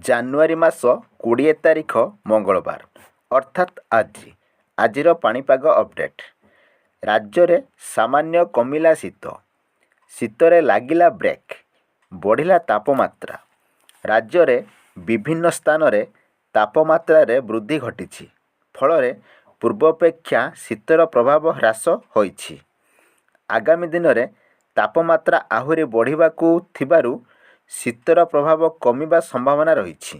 ଜାନୁଆରୀ ମାସ 20 ତାରିଖ ମଙ୍ଗଳବାର ଅର୍ଥାତ୍ ଆଜିର ପାଣିପାଗ ଅପଡେଟ୍। ରାଜ୍ୟରେ ସାମାନ୍ୟ କମିଲା ଶୀତ। ଶୀତରେ ଲାଗିଲା ବ୍ରେକ୍, ବଢ଼ିଲା ତାପମାତ୍ରା। ରାଜ୍ୟରେ ବିଭିନ୍ନ ସ୍ଥାନରେ ତାପମାତ୍ରାରେ ବୃଦ୍ଧି ଘଟିଛି। ଫଳରେ ପୂର୍ବାପେକ୍ଷା ଶୀତର ପ୍ରଭାବ ହ୍ରାସ ହୋଇଛି। ଆଗାମୀ ଦିନରେ ତାପମାତ୍ରା ଆହୁରି ବଢ଼ିବାକୁ ଥିବାରୁ ଶୀତର ପ୍ରଭାବ କମିବା ସମ୍ଭାବନା ରହିଛି।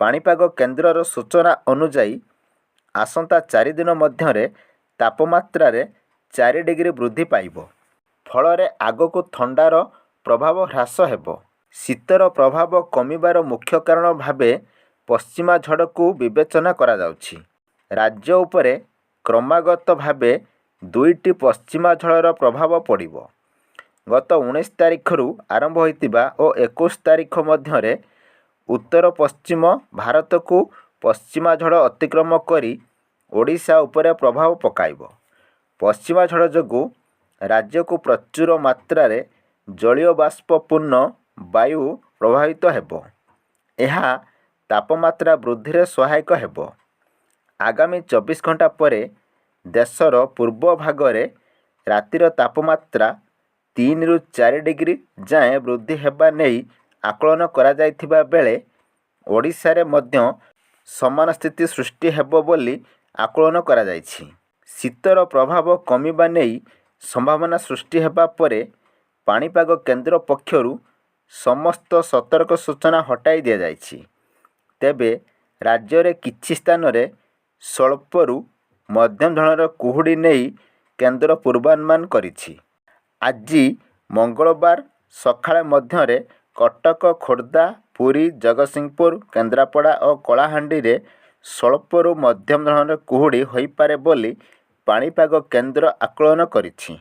ପାଣିପାଗ କେନ୍ଦ୍ରର ସୂଚନା ଅନୁଯାୟୀ ଆସନ୍ତା 4 ଦିନ ମଧ୍ୟରେ ତାପମାତ୍ରାରେ 4 ଡିଗ୍ରୀ ବୃଦ୍ଧି ପାଇବ। ଫଳରେ ଆଗକୁ ଥଣ୍ଡାର ପ୍ରଭାବ ହ୍ରାସ ହେବ। ଶୀତର ପ୍ରଭାବ କମିବାର ମୁଖ୍ୟ କାରଣ ଭାବେ ପଶ୍ଚିମା ଝଡ଼କୁ ବିବେଚନା କରାଯାଉଛି। ରାଜ୍ୟ ଉପରେ କ୍ରମାଗତ ଭାବେ 2ଟି ପଶ୍ଚିମା ଝଡ଼ର ପ୍ରଭାବ ପଡ଼ିବ। ଗତ 19 ତାରିଖରୁ ଆରମ୍ଭ ହୋଇଥିବା ଓ 21 ତାରିଖ ମଧ୍ୟରେ ଉତ୍ତର ପଶ୍ଚିମ ଭାରତକୁ ପଶ୍ଚିମା ଝଡ଼ ଅତିକ୍ରମ କରି ଓଡ଼ିଶା ଉପରେ ପ୍ରଭାବ ପକାଇବ। ପଶ୍ଚିମା ଝଡ଼ ଯୋଗୁଁ ରାଜ୍ୟକୁ ପ୍ରଚୁର ମାତ୍ରାରେ ଜଳୀୟ ବାଷ୍ପପୂର୍ଣ୍ଣ ବାୟୁ ପ୍ରବାହିତ ହେବ। ଏହା ତାପମାତ୍ରା ବୃଦ୍ଧିରେ ସହାୟକ ହେବ। ଆଗାମୀ 24 ଘଣ୍ଟା ପରେ ଦେଶର ପୂର୍ବ ଭାଗରେ ରାତିର ତାପମାତ୍ରା 3ରୁ 4 ଡିଗ୍ରୀ ଯାଏଁ ବୃଦ୍ଧି ହେବା ନେଇ ଆକଳନ କରାଯାଇଥିବା ବେଳେ ଓଡ଼ିଶାରେ ମଧ୍ୟ ସମାନ ସ୍ଥିତି ସୃଷ୍ଟି ହେବ ବୋଲି ଆକଳନ କରାଯାଇଛି। ଶୀତର ପ୍ରଭାବ କମିବା ନେଇ ସମ୍ଭାବନା ସୃଷ୍ଟି ହେବା ପରେ ପାଣିପାଗ କେନ୍ଦ୍ର ପକ୍ଷରୁ ସମସ୍ତ ସତର୍କ ସୂଚନା ହଟାଇ ଦିଆଯାଇଛି। ତେବେ ରାଜ୍ୟରେ କିଛି ସ୍ଥାନରେ ସ୍ୱଳ୍ପରୁ ମଧ୍ୟମ ଧରଣର କୁହୁଡ଼ି ନେଇ କେନ୍ଦ୍ର ପୂର୍ବାନୁମାନ କରିଛି। ଆଜି ମଙ୍ଗଳବାର ସକାଳ ମଧ୍ୟରେ କଟକ, ଖୋର୍ଦ୍ଧା, ପୁରୀ, ଜଗତସିଂହପୁର, କେନ୍ଦ୍ରାପଡ଼ା ଓ କଳାହାଣ୍ଡିରେ ସ୍ୱଳ୍ପରୁ ମଧ୍ୟମ ଧରଣର କୁହୁଡ଼ି ହୋଇପାରେ ବୋଲି ପାଣିପାଗ କେନ୍ଦ୍ର ଆକଳନ କରିଛି।